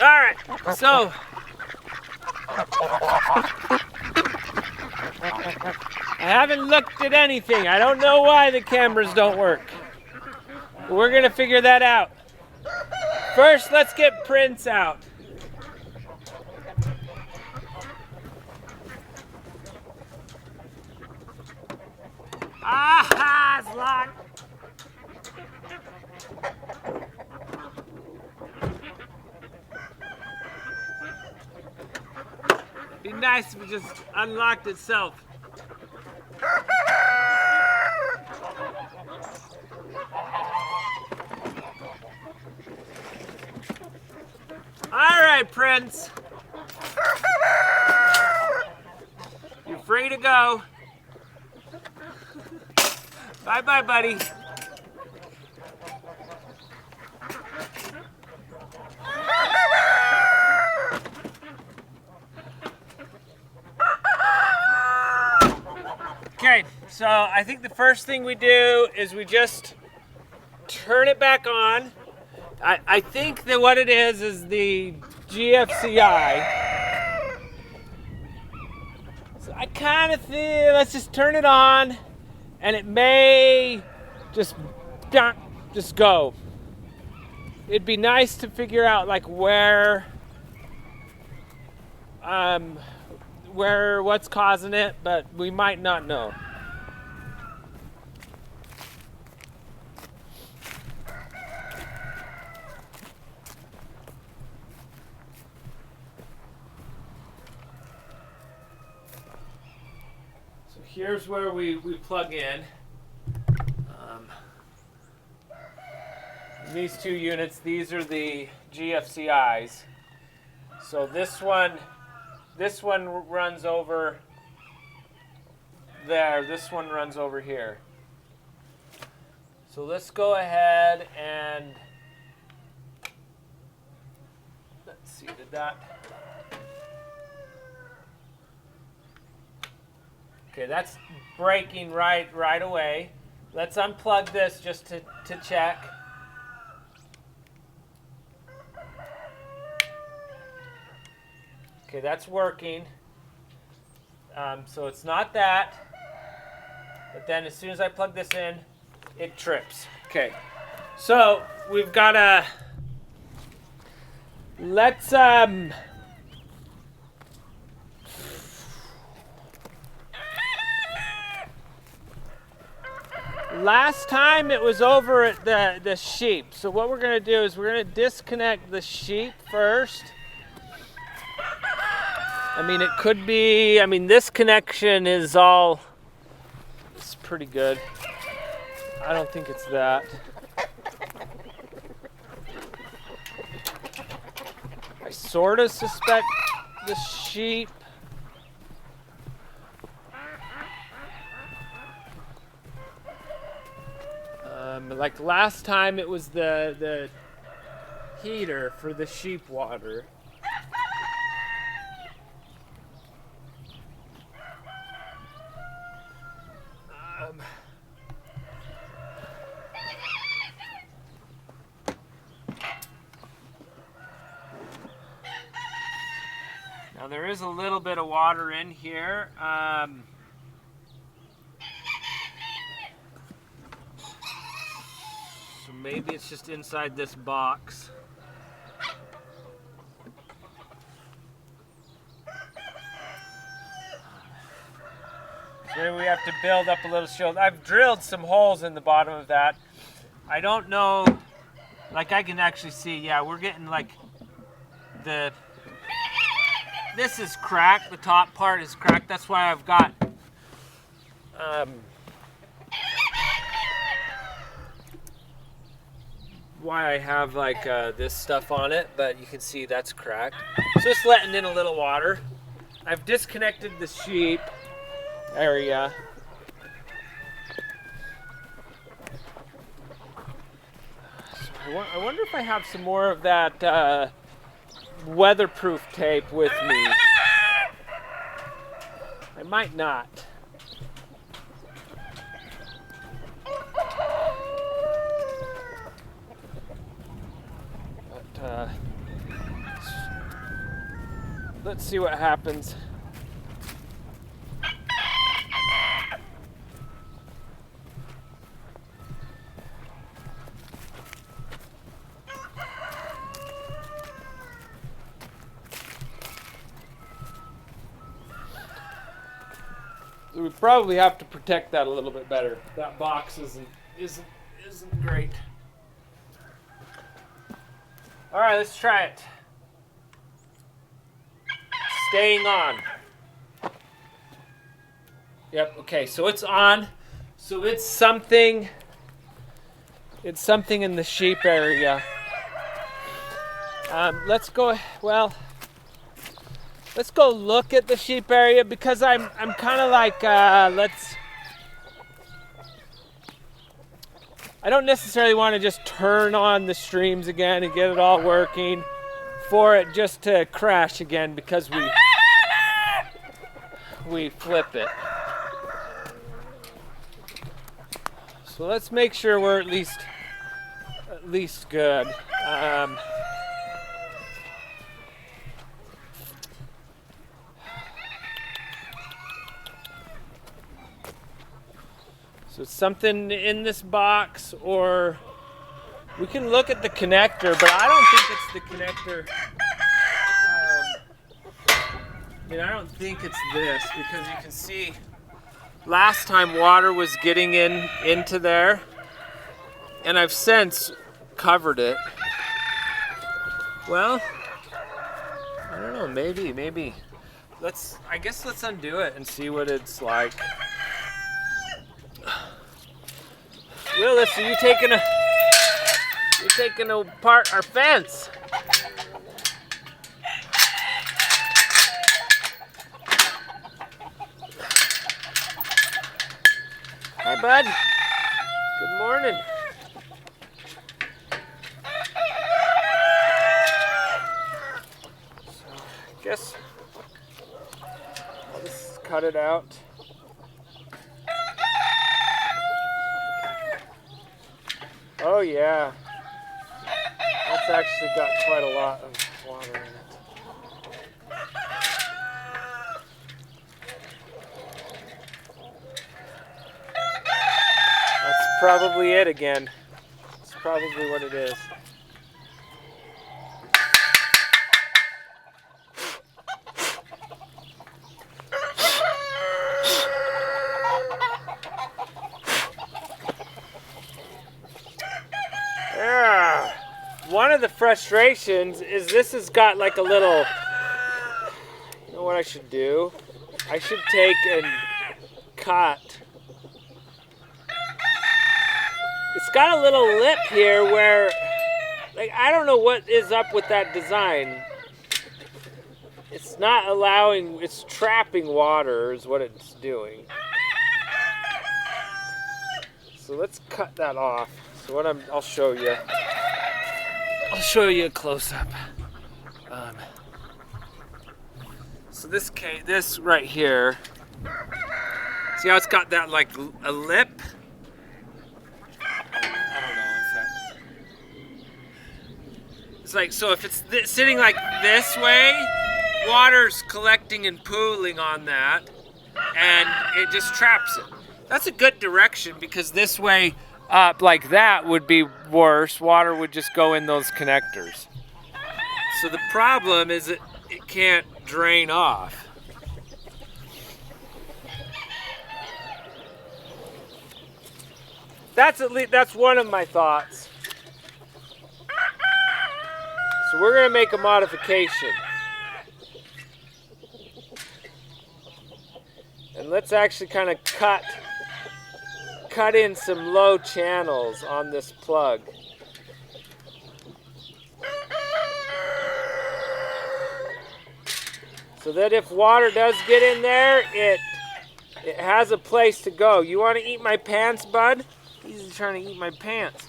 Alright, so I haven't looked at anything. I don't know why the cameras don't work. We're gonna figure that out. First, let's get Prince out. Ah, it's locked. It'd be nice if it just unlocked itself. All right, Prince. You're free to go. Bye-bye, buddy. Okay, so I think the first thing we do is we just turn it back on. I think that what it is the GFCI. So I kind of feel, let's just turn it on, and it may just go. It'd be nice to figure out like where what's causing it, but we might not know. So here's where we plug in. These two units, these are the GFCIs. So this one runs over there. This one runs over here. So let's go ahead and let's see, did that? Okay, that's breaking right away. Let's unplug this just to check. Okay, that's working. So it's not that. But then as soon as I plug this in, it trips. Okay. So we've got to let's last time it was over at the sheep. So what we're going to do is we're going to disconnect the sheep first. I mean, it could be, this connection is it's pretty good. I don't think it's that. I sort of suspect the sheep. Like last time it was the heater for the sheep water. Now there is a little bit of water in here. So maybe it's just inside this box. So we have to build up a little shield. I've drilled some holes in the bottom of that. I don't know, like I can actually see, yeah, we're getting like this is cracked, the top part is cracked. That's why I've got why I have like this stuff on it, but you can see that's cracked. So just letting in a little water. I've disconnected the sheep area. So I wonder if I have some more of that weatherproof tape with me. I might not. But Let's see what happens. So we probably have to protect that a little bit better. That box isn't great. All right, let's try it. Staying on. Yep, okay, so it's on. So it's something in the sheep area. Let's go look at the sheep area, because I'm kind of like, I don't necessarily want to just turn on the streams again and get it all working for it just to crash again because we flip it. So let's make sure we're at least good. So something in this box, or we can look at the connector, but I don't think it's the connector. I don't think it's this, because you can see last time water was getting into there, and I've since covered it. Well, I don't know, maybe. I guess let's undo it and see what it's like. Willis, are you taking apart our fence? Hi, bud. Good morning. So, I guess I'll just cut it out. Oh yeah, that's actually got quite a lot of water in it. That's probably it again. That's probably what it is. One of the frustrations is this has got like a little, you know what I should do? I should take and cut. It's got a little lip here where, like, I don't know what is up with that design. It's not allowing, it's trapping water is what it's doing. So let's cut that off. So I'll show you. I'll show you a close-up. So this right here, see how it's got that like a lip? I don't know if that. It's like, so if it's sitting like this way, water's collecting and pooling on that, and it just traps it. That's a good direction, because this way, up like that would be worse. Water would just go in those connectors. So the problem is it can't drain off. That's one of my thoughts. So we're gonna make a modification. And let's actually kind of cut in some low channels on this plug. So that if water does get in there, it has a place to go. You want to eat my pants, bud? He's trying to eat my pants.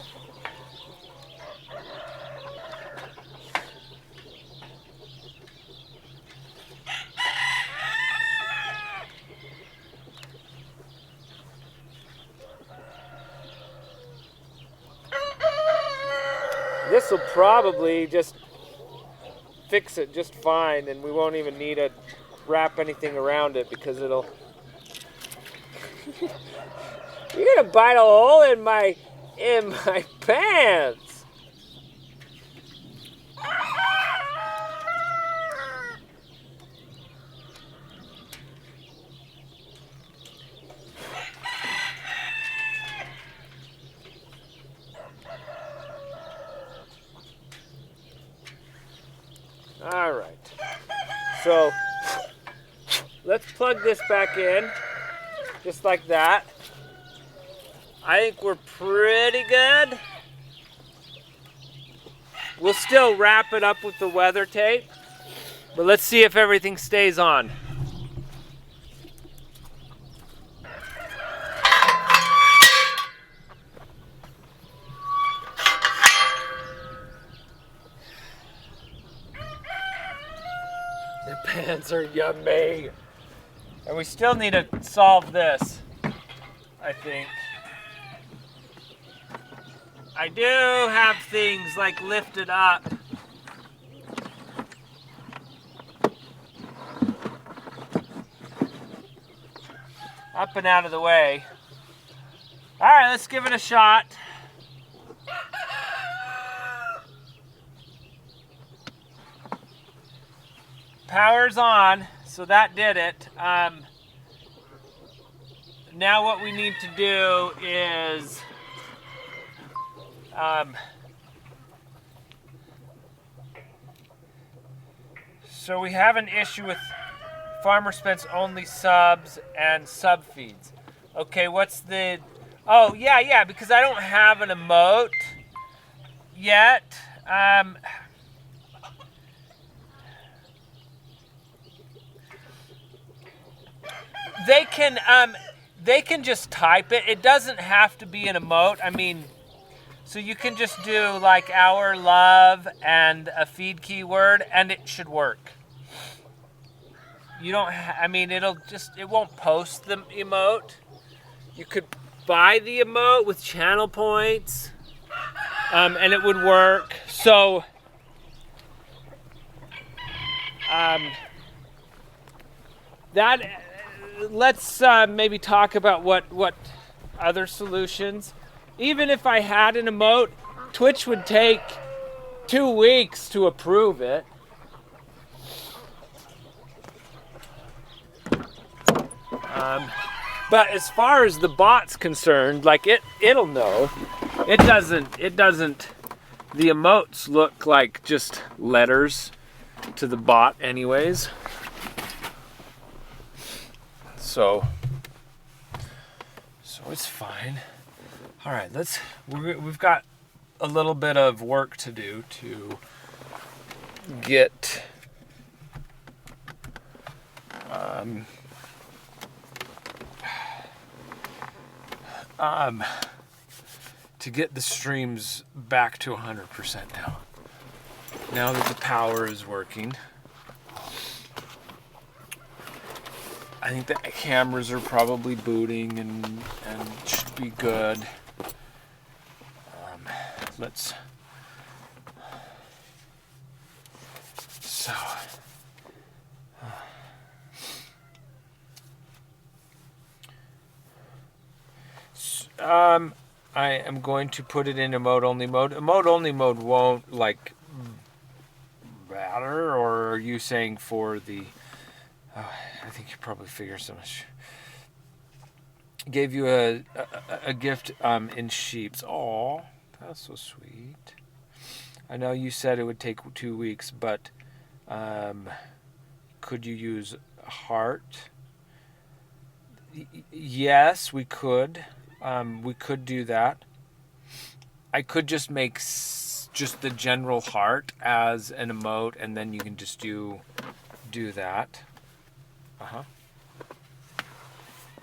This will probably just fix it just fine, and we won't even need to wrap anything around it because it'll... You're gonna bite a hole in my pants. All right. So let's plug this back in, just like that. I think we're pretty good. We'll still wrap it up with the weather tape, but let's see if everything stays on. The pants are yummy. And we still need to solve this, I think. I do have things like lifted up. Up and out of the way. All right, let's give it a shot. Power's on, so that did it. Now what we need to do is so we have an issue with Farmer Spence only subs and sub feeds. Okay, what's the... Oh, yeah, because I don't have an emote yet. They can just type it. It doesn't have to be an emote. I mean, so you can just do like our love and a feed keyword, and it should work. You don't. I mean, it won't post the emote. You could buy the emote with channel points, and it would work. So, that. Let's maybe talk about what other solutions. Even if I had an emote, Twitch would take 2 weeks to approve it. But as far as the bot's concerned, like it'll know. It doesn't. The emotes look like just letters to the bot, anyways. So it's fine. All right, we've got a little bit of work to do to get the streams back to 100% now. Now that the power is working. I think the cameras are probably booting and should be good. I am going to put it in emote only mode. Emote only mode won't like matter, or are you saying for the... I think you probably figure so much. Gave you a gift in sheeps. Aw, that's so sweet. I know you said it would take 2 weeks, but could you use a heart? Yes, we could. We could do that. I could just make just the general heart as an emote, and then you can just do that.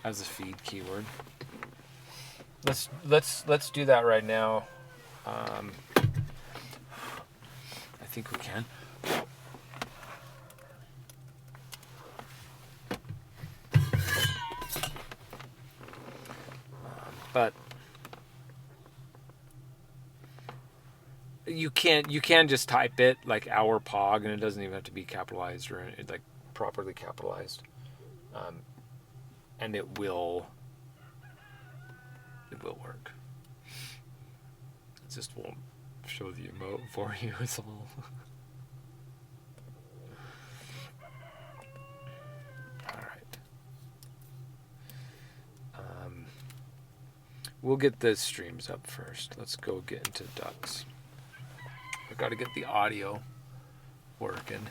As a feed keyword. Let's do that right now. I think we can. But you can just type it like our pog, and it doesn't even have to be capitalized or like properly capitalized, and it will work. It just won't show the emote for you. It's all. We'll get the streams up first. Let's go get into ducks. I've got to get the audio working.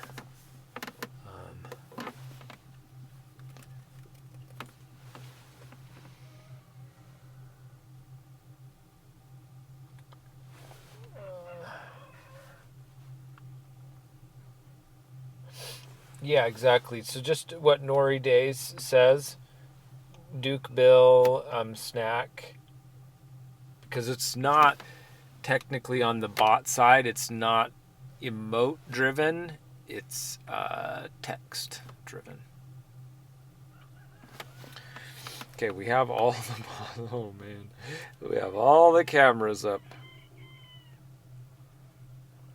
Yeah, exactly. So just what Nori Days says, Duke Bill snack. Because it's not technically on the bot side, it's not emote driven, it's text driven. Okay, we have all the oh man, we have all the cameras up.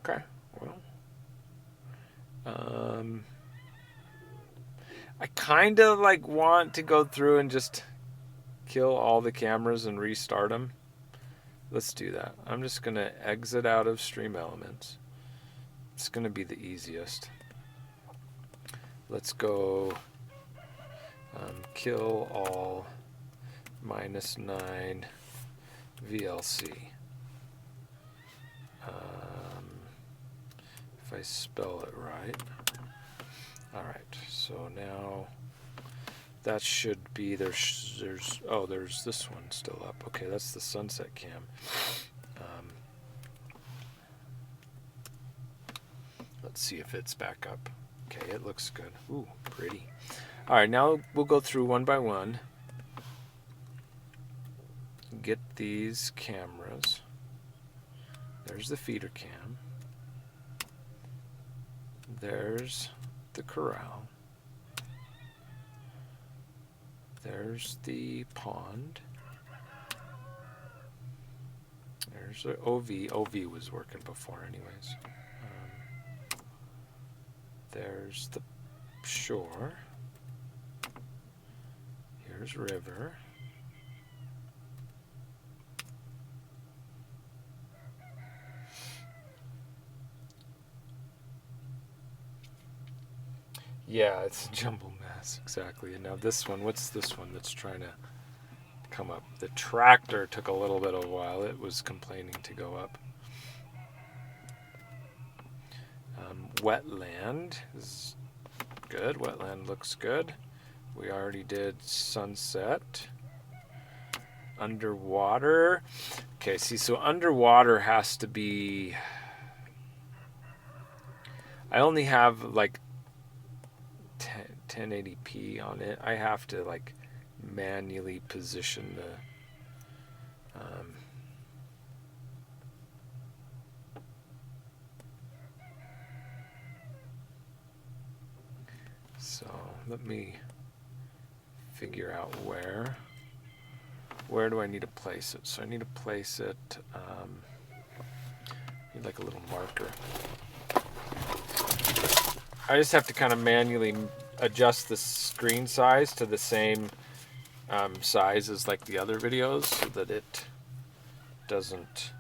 Okay, well, I kind of like want to go through and just kill all the cameras and restart them. Let's do that. I'm just going to exit out of Stream Elements. It's going to be the easiest. Let's go kill all -9 VLC. If I spell it right. Alright, so now that should be, there's this one still up. Okay, that's the sunset cam. Let's see if it's back up. Okay, it looks good. Ooh, pretty. All right, now we'll go through one by one. Get these cameras. There's the feeder cam. There's the corral. There's the pond. There's the OV. OV was working before anyways. There's the shore. Here's river. Yeah, it's a jumble mess, exactly. And now this one, what's this one that's trying to come up? The tractor took a little bit of a while. It was complaining to go up. Wetland is good. Wetland looks good. We already did sunset. Underwater. Okay, see, so underwater has to be... I only have like 1080p on it. I have to like manually position the so let me figure out where do I need to place it. So I need to place it need like a little marker. I just have to kind of manually adjust the screen size to the same size as like the other videos so that it doesn't.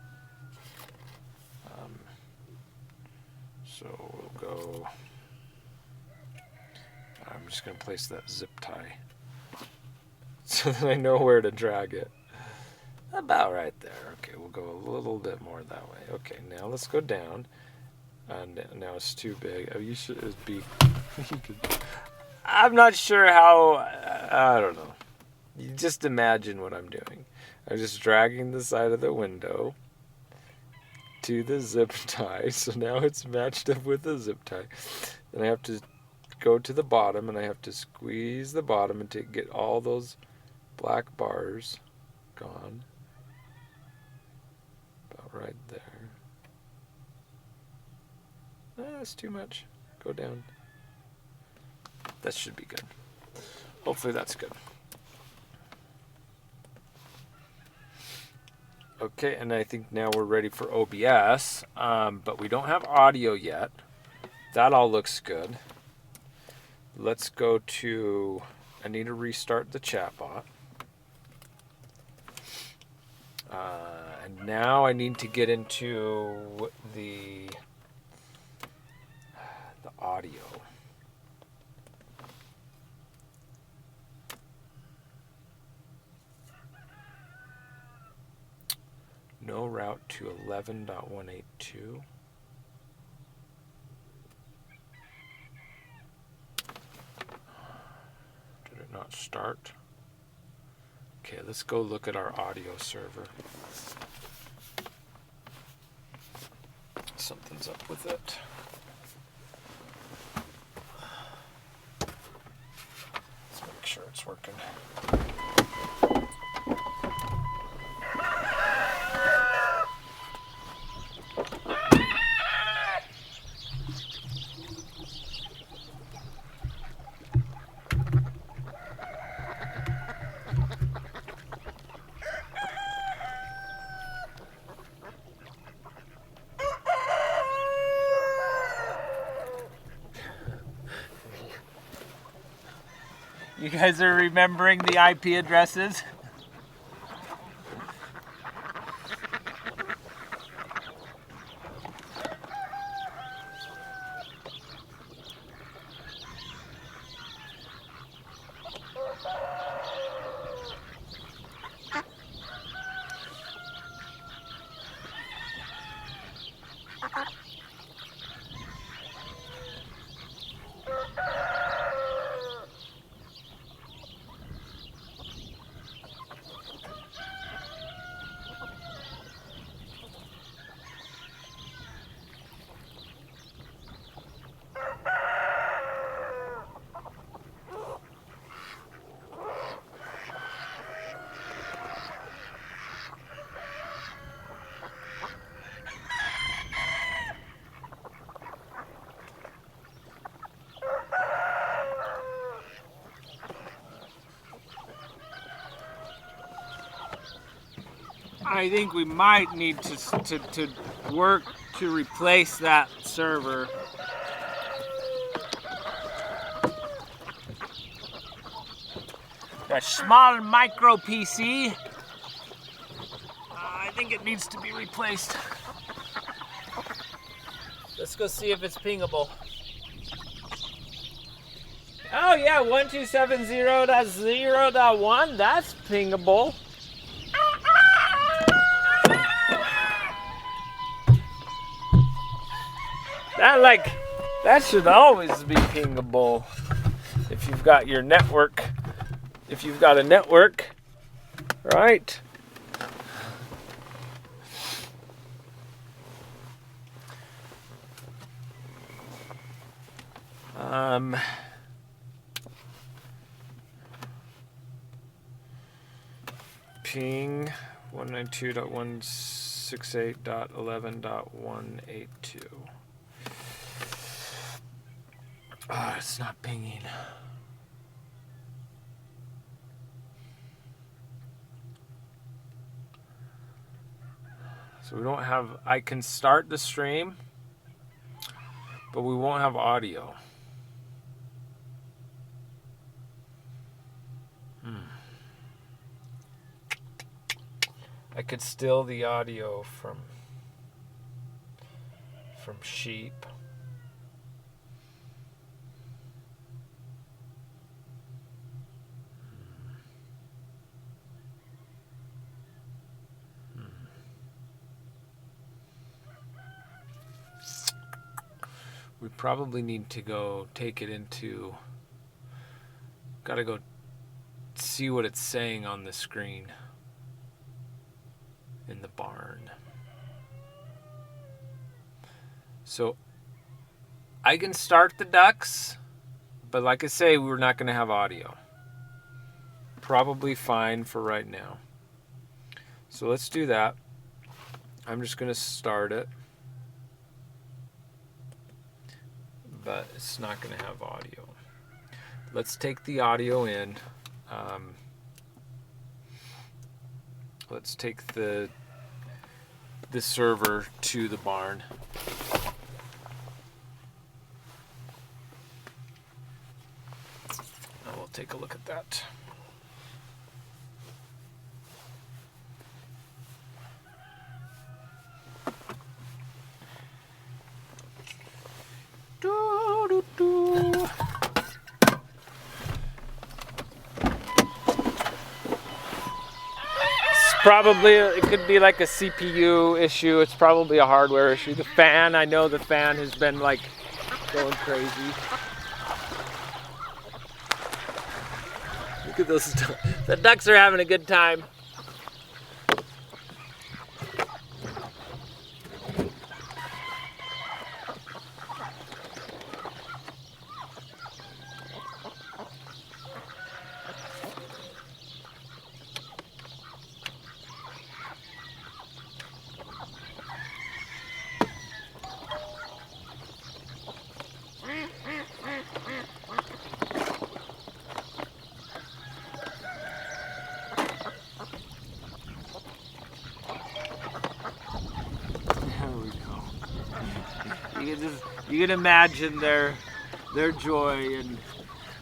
So we'll go. I'm just going to place that zip tie so that I know where to drag it. About right there. Okay, we'll go a little bit more that way. Okay, now let's go down. And now it's too big. Oh, you should be. I'm not sure how. I don't know. You just imagine what I'm doing. I'm just dragging the side of the window to the zip tie. So now it's matched up with the zip tie. Then I have to go to the bottom and I have to squeeze the bottom and get all those black bars gone. About right there. That's too much. Go down. That should be good. Hopefully that's good. Okay, and I think now we're ready for OBS, but we don't have audio yet. That all looks good. Let's go to, I need to restart the chatbot. And now I need to get into the audio. No route to 11.182. Did it not start? Okay, let's go look at our audio server. Something's up with it. Let's make sure it's working. You guys are remembering the IP addresses? I think we might need to work to replace that server. A small micro PC. I think it needs to be replaced. Let's go see if it's pingable. Oh yeah, 1270.0.1, that's pingable. That should always be pingable if you've got your network. If you've got a network, right? Ping 192.168.11.182. Oh, it's not pinging. So we don't have, I can start the stream, but we won't have audio. I could steal the audio from sheep. We probably need to go take it into, gotta go see what it's saying on the screen in the barn. So I can start the ducks, but like I say, we're not going to have audio. Probably fine for right now. So let's do that. I'm just going to start it, but it's not going to have audio. Let's take the audio in. Let's take the the server to the barn. And we'll take a look at that. Probably, it could be like a CPU issue. It's probably a hardware issue. The fan, I know the fan has been like going crazy. Look at those, the ducks are having a good time. You can imagine their joy. And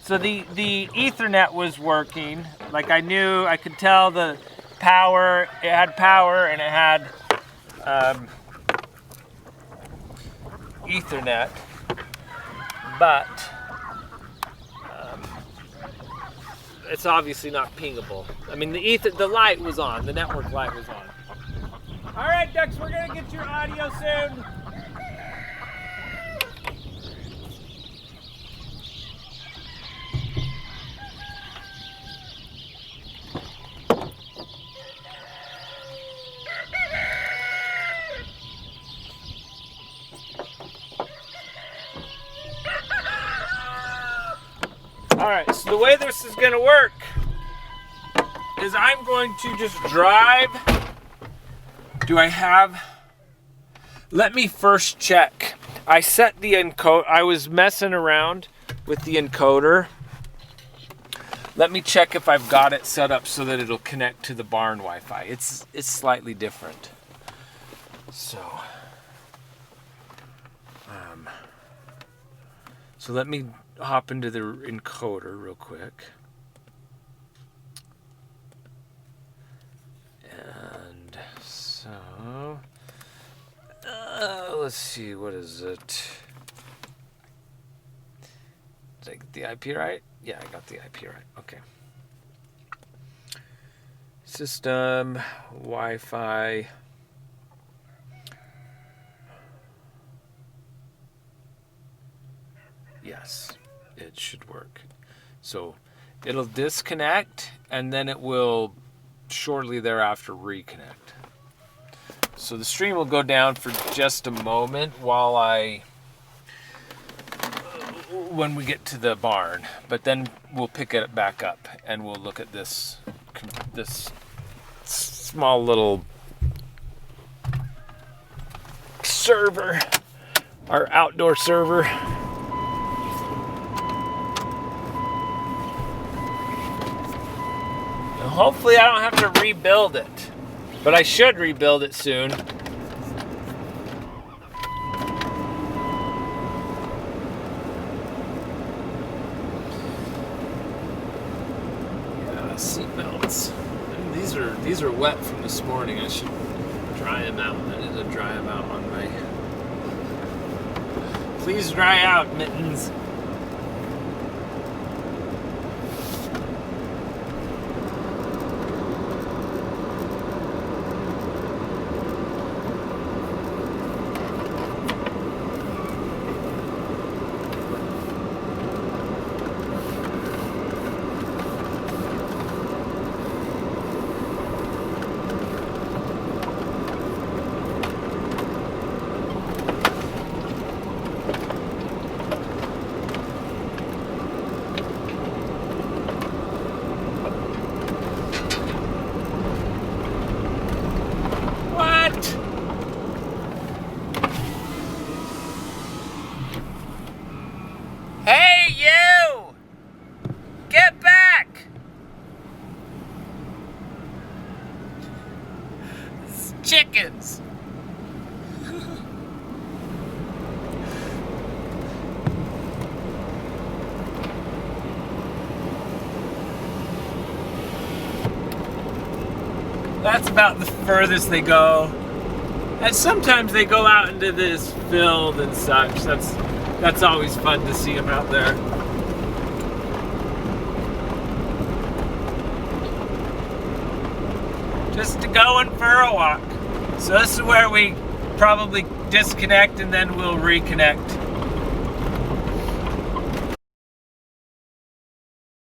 so the Ethernet was working. Like I could tell the power. It had power and it had Ethernet, but it's obviously not pingable. I mean, the light was on. The network light was on. All right, ducks, we're gonna get your audio soon. Alright, so the way this is going to work is I'm going to just drive. Let me first check. I set the encoder. I was messing around with the encoder. Let me check if I've got it set up so that it'll connect to the barn Wi-Fi. It's slightly different. So let me hop into the encoder real quick. And so, let's see, what is it? Did I get the IP right? Yeah, I got the IP right. Okay. System, Wi-Fi. Yes, it should work. So it'll disconnect and then it will shortly thereafter reconnect. So the stream will go down for just a moment when we get to the barn, but then we'll pick it back up and we'll look at this small little server, our outdoor server. Hopefully I don't have to rebuild it, but I should rebuild it soon. Yeah, seatbelts. These are wet from this morning. I should dry them out. I need to dry them out on my... Please dry out, mittens. that's about the furthest they go. And sometimes they go out into this field and such. That's always fun to see them out there. Just going for a walk. So this is where we probably disconnect and then we'll reconnect.